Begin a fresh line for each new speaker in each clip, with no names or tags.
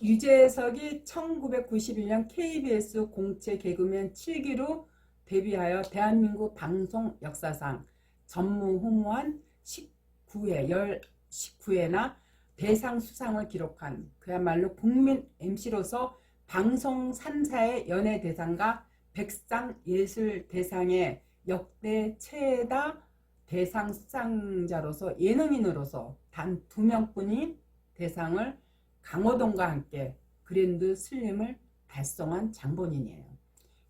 유재석이 1991년 KBS 공채 개그맨 7기로 데뷔하여 대한민국 방송 역사상 전무후무한 19회나 대상 수상을 기록한 그야말로 국민 MC로서 방송 3사의 연예대상과 백상예술대상의 역대 최다 대상 수상자로서 예능인으로서 단 2명뿐인 대상을 강호동과 함께 그랜드 슬림을 달성한 장본인이에요.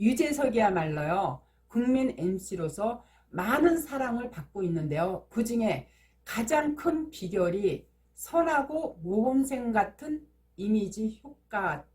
유재석이야말로요, 국민 MC로서 많은 사랑을 받고 있는데요. 그 중에 가장 큰 비결이 선하고 모범생 같은 이미지 효과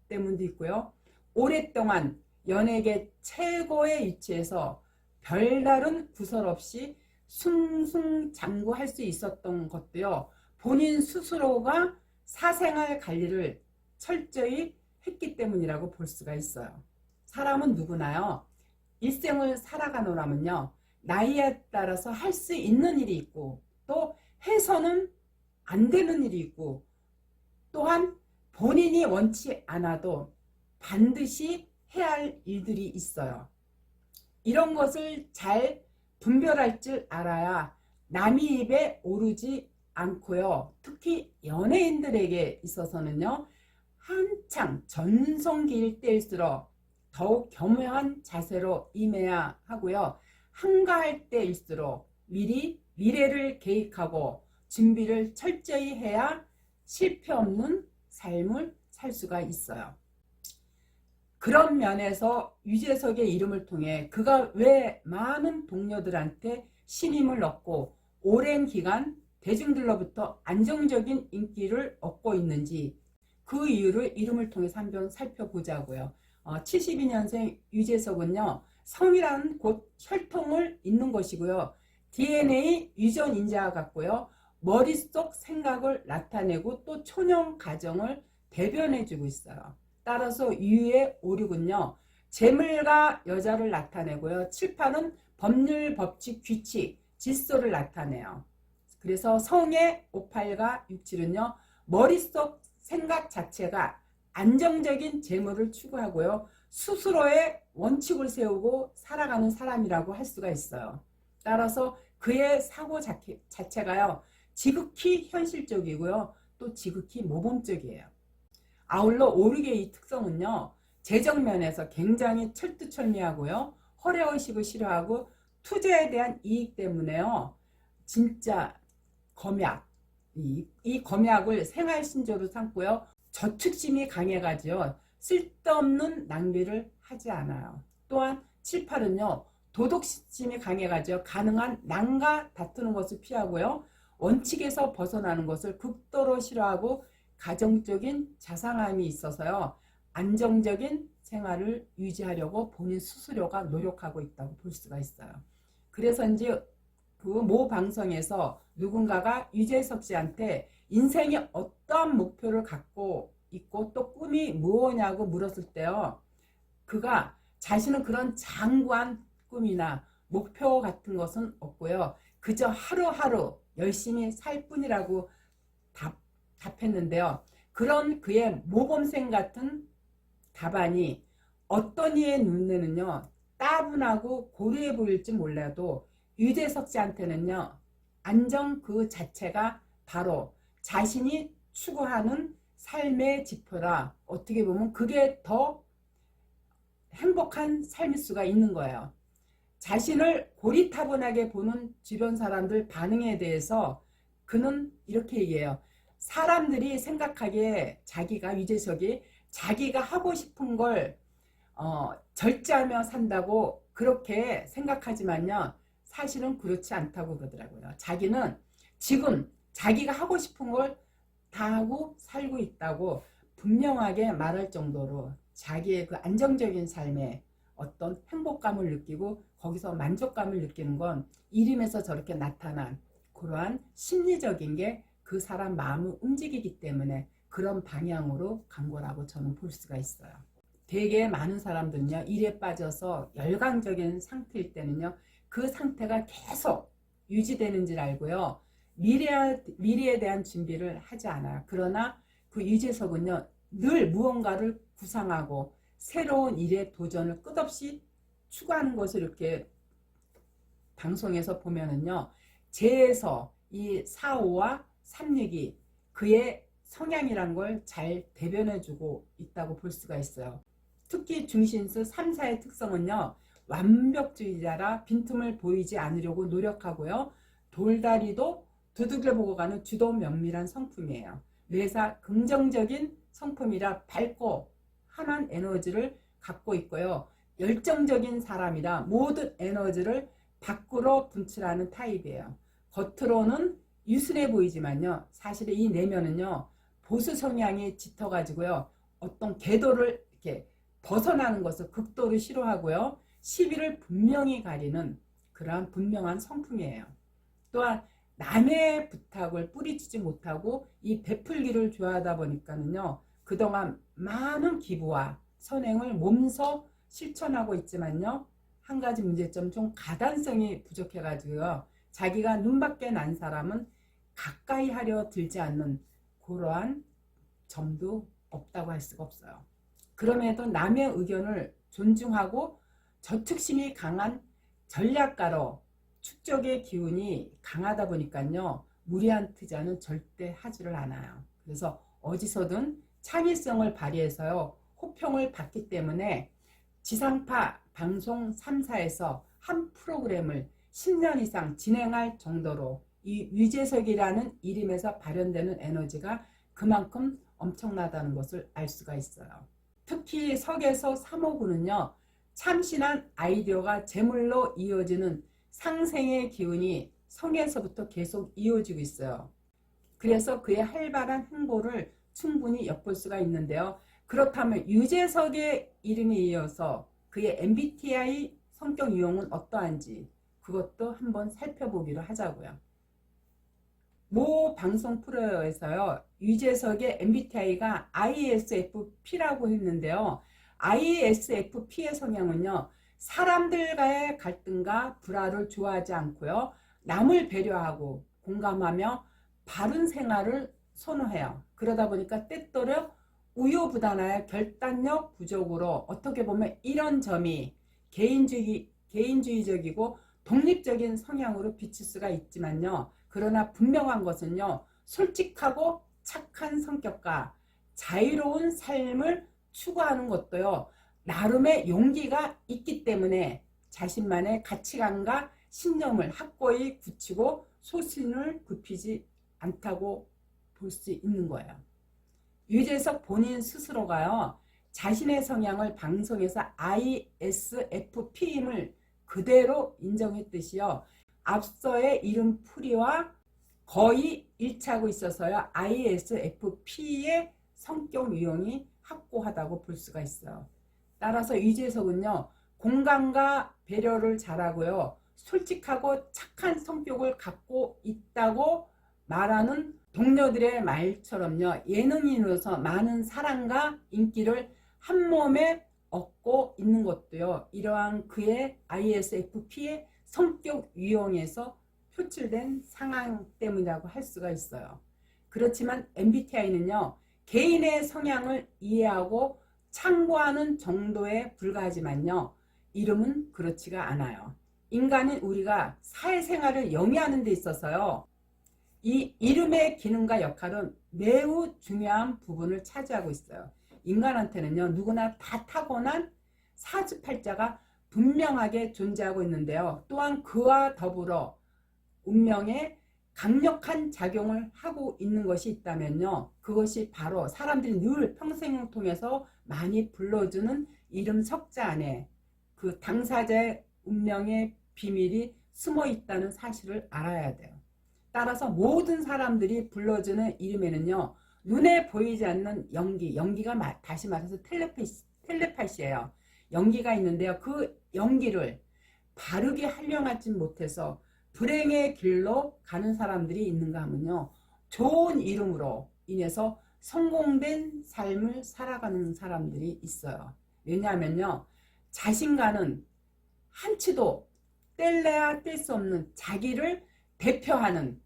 때문도 있고요. 오랫동안 연예계 최고의 위치에서 별다른 구설 없이 승승장구할 수 있었던 것도요, 본인 스스로가 사생활 관리를 철저히 했기 때문이라고 볼 수가 있어요. 사람은 누구나요, 일생을 살아가노라면요, 나이에 따라서 할 수 있는 일이 있고 또 해서는 안 되는 일이 있고, 또한 본인이 원치 않아도 반드시 해야 할 일들이 있어요. 이런 것을 잘 분별할 줄 알아야 남의 입에 오르지 않고요. 특히 연예인들에게 있어서는요, 한창 전성기일 때일수록 더욱 겸허한 자세로 임해야 하고요. 한가할 때일수록 미리 미래를 계획하고 준비를 철저히 해야 실패 없는 삶을 살 수가 있어요. 그런 면에서 유재석의 이름을 통해 그가 왜 많은 동료들한테 신임을 얻고 오랜 기간 대중들로부터 안정적인 인기를 얻고 있는지, 그 이유를 이름을 통해서 한번 살펴보자고요. 72년생 유재석은요, 성이라는 곧 혈통을 잇는 것이고요. DNA 유전 인자와 같고요. 머릿속 생각을 나타내고 또 초년 가정을 대변해주고 있어요. 따라서 유의 오륙은요, 재물과 여자를 나타내고요. 7판은 법률, 법칙, 규칙, 질서를 나타내요. 그래서 성의 58과 67은요, 머릿속 생각 자체가 안정적인 재물을 추구하고요, 스스로의 원칙을 세우고 살아가는 사람이라고 할 수가 있어요. 따라서 그의 사고 자체가요, 지극히 현실적이고요, 또 지극히 모범적이에요. 아울러 오륙의 이 특성은요, 재정 면에서 굉장히 철두철미하고요, 허례의식을 싫어하고 투자에 대한 이익 때문에요, 진짜 검약, 이 검약을 생활신조로 삼고요, 저축심이 강해가지고 쓸데없는 낭비를 하지 않아요. 또한 7, 8은요, 도덕심이 강해가지고 가능한 남과 다투는 것을 피하고요, 원칙에서 벗어나는 것을 극도로 싫어하고 가정적인 자상함이 있어서요, 안정적인 생활을 유지하려고 본인 스스로가 노력하고 있다고 볼 수가 있어요. 그래서 이제 그 모 방송에서 누군가가 유재석 씨한테 인생에 어떠한 목표를 갖고 있고 또 꿈이 무엇냐고 물었을 때요, 그가 자신은 그런 장구한 꿈이나 목표 같은 것은 없고요, 그저 하루하루 열심히 살 뿐이라고 답했는데요. 그런 그의 모범생 같은 답안이 어떤 이의 눈에는요, 따분하고 고루해 보일지 몰라도 유재석 씨한테는요, 안정 그 자체가 바로 자신이 추구하는 삶의 지표라, 어떻게 보면 그게 더 행복한 삶일 수가 있는 거예요. 자신을 고리타분하게 보는 주변 사람들 반응에 대해서 그는 이렇게 얘기해요. 사람들이 생각하기에 유재석이 자기가 하고 싶은 걸 절제하며 산다고 그렇게 생각하지만요, 사실은 그렇지 않다고 그러더라고요. 자기는 지금 자기가 하고 싶은 걸 다 하고 살고 있다고 분명하게 말할 정도로 자기의 그 안정적인 삶에 어떤 행복감을 느끼고 거기서 만족감을 느끼는 건 이름에서 저렇게 나타난 그러한 심리적인 게 그 사람 마음을 움직이기 때문에 그런 방향으로 간 거라고 저는 볼 수가 있어요. 되게 많은 사람들은요, 일에 빠져서 열광적인 상태일 때는요, 그 상태가 계속 유지되는 줄 알고요, 미래에 대한 준비를 하지 않아요. 그러나 그 유재석은요, 늘 무언가를 구상하고 새로운 일에 도전을 끝없이 추구하는 것을 이렇게 방송에서 보면은요, 재에서 이 4.5와 3.6이 그의 성향이란 걸 잘 대변해주고 있다고 볼 수가 있어요. 특히 중신수 3, 4의 특성은요, 완벽주의자라 빈틈을 보이지 않으려고 노력하고요, 돌다리도 두둑을 보고 가는 주도 면밀한 성품이에요. 매사 긍정적인 성품이라 밝고 환한 에너지를 갖고 있고요, 열정적인 사람이라 모든 에너지를 밖으로 분출하는 타입이에요. 겉으로는 유순해 보이지만요, 사실 이 내면은요, 보수 성향이 짙어가지고요, 어떤 궤도를 이렇게 벗어나는 것을 극도로 싫어하고요, 시비를 분명히 가리는 그러한 분명한 성품이에요. 또한 남의 부탁을 뿌리치지 못하고 이 베풀기를 좋아하다 보니까는요, 그동안 많은 기부와 선행을 몸소 실천하고 있지만요, 한 가지 문제점, 좀 가단성이 부족해가지고요, 자기가 눈밖에 난 사람은 가까이 하려 들지 않는 그러한 점도 없다고 할 수가 없어요. 그럼에도 남의 의견을 존중하고 저특심이 강한 전략가로 축적의 기운이 강하다 보니까요, 무리한 투자는 절대 하지를 않아요. 그래서 어디서든 창의성을 발휘해서요, 호평을 받기 때문에 지상파 방송 3사에서 한 프로그램을 10년 이상 진행할 정도로 이 유재석이라는 이름에서 발현되는 에너지가 그만큼 엄청나다는 것을 알 수가 있어요. 특히 석에서 3호구는요, 참신한 아이디어가 제물로 이어지는 상생의 기운이 성에서부터 계속 이어지고 있어요. 그래서 그의 활발한 행보를 충분히 엿볼 수가 있는데요. 그렇다면 유재석의 이름에 이어서 그의 MBTI 성격 유형은 어떠한지 그것도 한번 살펴보기로 하자고요. 모 방송 프로에서요, 유재석의 MBTI가 ISFP라고 했는데요, ISFP의 성향은요, 사람들과의 갈등과 불화를 좋아하지 않고요, 남을 배려하고 공감하며 바른 생활을 선호해요. 그러다 보니까 때때로 우유부단하여 결단력 부족으로 어떻게 보면 이런 점이 개인주의적이고 독립적인 성향으로 비칠 수가 있지만요, 그러나 분명한 것은요, 솔직하고 착한 성격과 자유로운 삶을 추구하는 것도요, 나름의 용기가 있기 때문에 자신만의 가치관과 신념을 확고히 굳히고 소신을 굽히지 않다고 볼 수 있는 거예요. 유재석 본인 스스로가요, 자신의 성향을 방송에서 ISFP임을 그대로 인정했듯이요, 앞서의 이름 풀이와 거의 일치하고 있어서요, ISFP의 성격 유형이 확고하다고 볼 수가 있어요. 따라서 유재석은요, 공감과 배려를 잘하고요, 솔직하고 착한 성격을 갖고 있다고 말하는 동료들의 말처럼요, 예능인으로서 많은 사랑과 인기를 한 몸에 얻고 있는 것도요, 이러한 그의 ISFP의 성격 유형에서 표출된 상황 때문이라고 할 수가 있어요. 그렇지만 MBTI는요, 개인의 성향을 이해하고 참고하는 정도에 불과하지만요, 이름은 그렇지가 않아요. 인간인 우리가 사회생활을 영위하는 데 있어서요, 이 이름의 기능과 역할은 매우 중요한 부분을 차지하고 있어요. 인간한테는요, 누구나 다 타고난 사주팔자가 분명하게 존재하고 있는데요, 또한 그와 더불어 운명에 강력한 작용을 하고 있는 것이 있다면요, 그것이 바로 사람들이 늘 평생을 통해서 많이 불러주는 이름 석자 안에 그 당사자의 운명의 비밀이 숨어 있다는 사실을 알아야 돼요. 따라서 모든 사람들이 불러주는 이름에는요, 눈에 보이지 않는 연기가 다시 말해서 텔레파시예요. 연기가 있는데요, 그 연기를 바르게 활용하지 못해서 불행의 길로 가는 사람들이 있는가 하면요, 좋은 이름으로 인해서 성공된 삶을 살아가는 사람들이 있어요. 왜냐하면요, 자신과는 한치도 뗄래야 뗄 수 없는 자기를 대표하는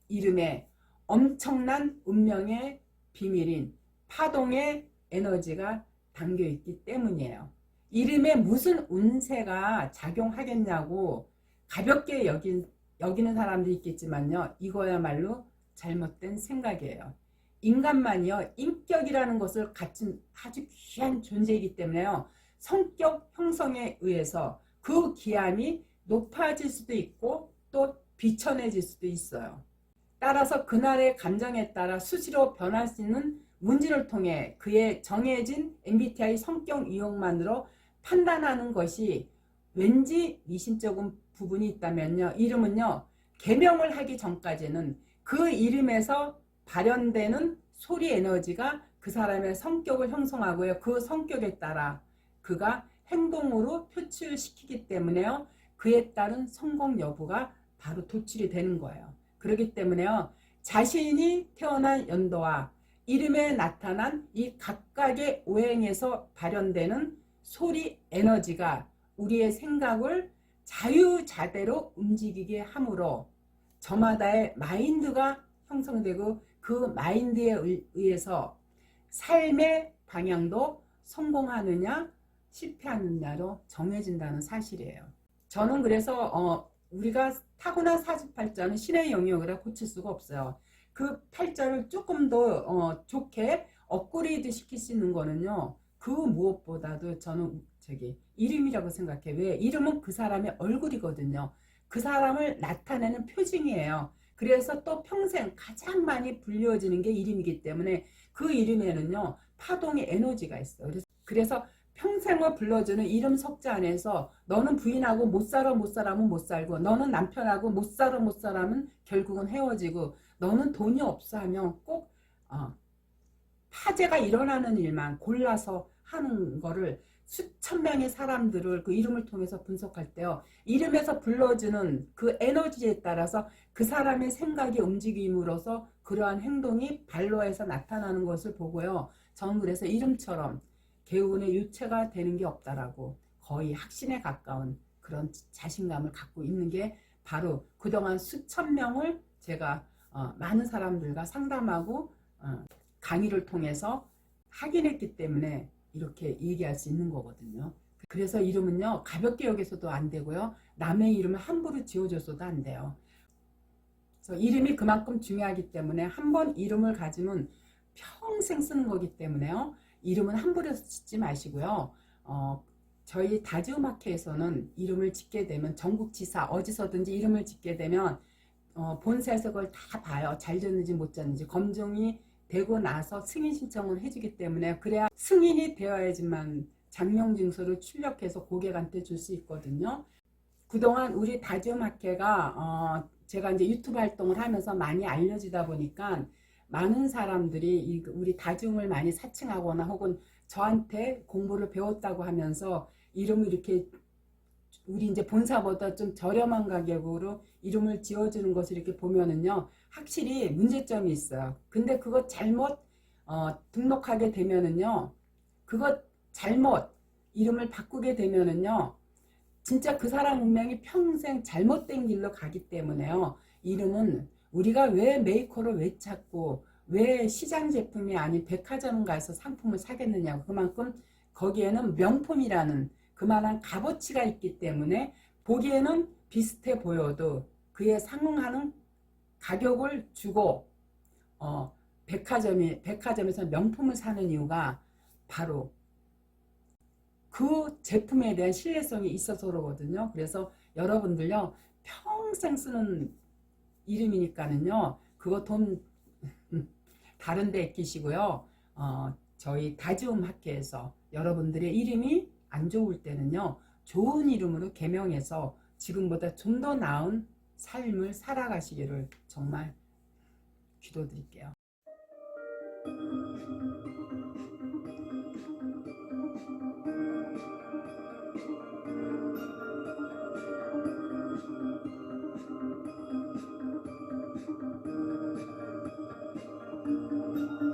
이름에 엄청난 운명의 비밀인 파동의 에너지가 담겨있기 때문이에요. 이름에 무슨 운세가 작용하겠냐고 가볍게 여기는 사람들이 있겠지만요, 이거야말로 잘못된 생각이에요. 인간만이요, 인격이라는 것을 갖춘 아주 귀한 존재이기 때문에요, 성격 형성에 의해서 그 기함이 높아질 수도 있고 또 비천해질 수도 있어요. 따라서 그날의 감정에 따라 수시로 변할 수 있는 문제를 통해 그의 정해진 MBTI 성격 유형만으로 판단하는 것이 왠지 미심쩍은 부분이 있다면요, 이름은요, 개명을 하기 전까지는 그 이름에서 발현되는 소리 에너지가 그 사람의 성격을 형성하고요, 그 성격에 따라 그가 행동으로 표출시키기 때문에요, 그에 따른 성공 여부가 바로 도출이 되는 거예요. 그렇기 때문에요, 자신이 태어난 연도와 이름에 나타난 이 각각의 오행에서 발현되는 소리 에너지가 우리의 생각을 자유자대로 움직이게 하므로 저마다의 마인드가 형성되고 그 마인드에 의해서 삶의 방향도 성공하느냐 실패하느냐로 정해진다는 사실이에요. 저는 그래서 우리가 타고난 사주팔자는 신의 영역이라 고칠 수가 없어요. 그 팔자를 조금 더 좋게 업그레이드 시킬 수 있는 거는요, 그 무엇보다도 저는 이름이라고 생각해. 왜? 이름은 그 사람의 얼굴이거든요. 그 사람을 나타내는 표징이에요. 그래서 또 평생 가장 많이 불려지는 게 이름이기 때문에 그 이름에는요, 파동의 에너지가 있어요. 그래서 평생을 불러주는 이름 석자 안에서 너는 부인하고 못 살아면 못 살고, 너는 남편하고 못 살아면 결국은 헤어지고, 너는 돈이 없어 하면 꼭 화재가 일어나는 일만 골라서 하는 거를 수천 명의 사람들을 그 이름을 통해서 분석할 때요, 이름에서 불러주는 그 에너지에 따라서 그 사람의 생각이 움직임으로써 그러한 행동이 발로에서 나타나는 것을 보고요, 저는 그래서 이름처럼 개운의 유체가 되는 게 없다라고 거의 확신에 가까운 그런 자신감을 갖고 있는 게 바로 그동안 수천 명을 제가 많은 사람들과 상담하고 강의를 통해서 확인했기 때문에 이렇게 얘기할 수 있는 거거든요. 그래서 이름은요, 가볍게 여기서도 안 되고요, 남의 이름을 함부로 지어줘서도 안 돼요. 그래서 이름이 그만큼 중요하기 때문에 한 번 이름을 가지면 평생 쓰는 거기 때문에요, 이름은 함부로 짓지 마시고요. 저희 다지음학회에서는 이름을 짓게 되면 전국지사 어디서든지 이름을 짓게 되면 본사에서 그걸 다 봐요. 잘 졌는지 못 졌는지 검증이 되고 나서 승인 신청을 해주기 때문에, 그래야 승인이 되어야지만 장명증서를 출력해서 고객한테 줄 수 있거든요. 그동안 우리 다지음학회가 제가 이제 유튜브 활동을 하면서 많이 알려지다 보니까 많은 사람들이 우리 다지음을 많이 사칭하거나 혹은 저한테 공부를 배웠다고 하면서 이름을 이렇게 우리 이제 본사보다 좀 저렴한 가격으로 이름을 지어주는 것을 이렇게 보면은요, 확실히 문제점이 있어요. 근데 그거 잘못 등록하게 되면은요, 그거 잘못 이름을 바꾸게 되면은요, 진짜 그 사람 운명이 평생 잘못된 길로 가기 때문에요, 이름은 우리가 왜 메이커를 왜 찾고 왜 시장 제품이 아닌 백화점 가서 상품을 사겠느냐고, 그만큼 거기에는 명품이라는 그만한 값어치가 있기 때문에 보기에는 비슷해 보여도 그에 상응하는 가격을 주고 백화점에서 명품을 사는 이유가 바로 그 제품에 대한 신뢰성이 있어서 그러거든요. 그래서 여러분들요, 평생 쓰는 이름이니까는요, 그거 돈 다른 데 끼시고요, 저희 다지움 학회에서 여러분들의 이름이 안 좋을 때는요, 좋은 이름으로 개명해서 지금보다 좀 더 나은 삶을 살아가시기를 정말 기도드릴게요.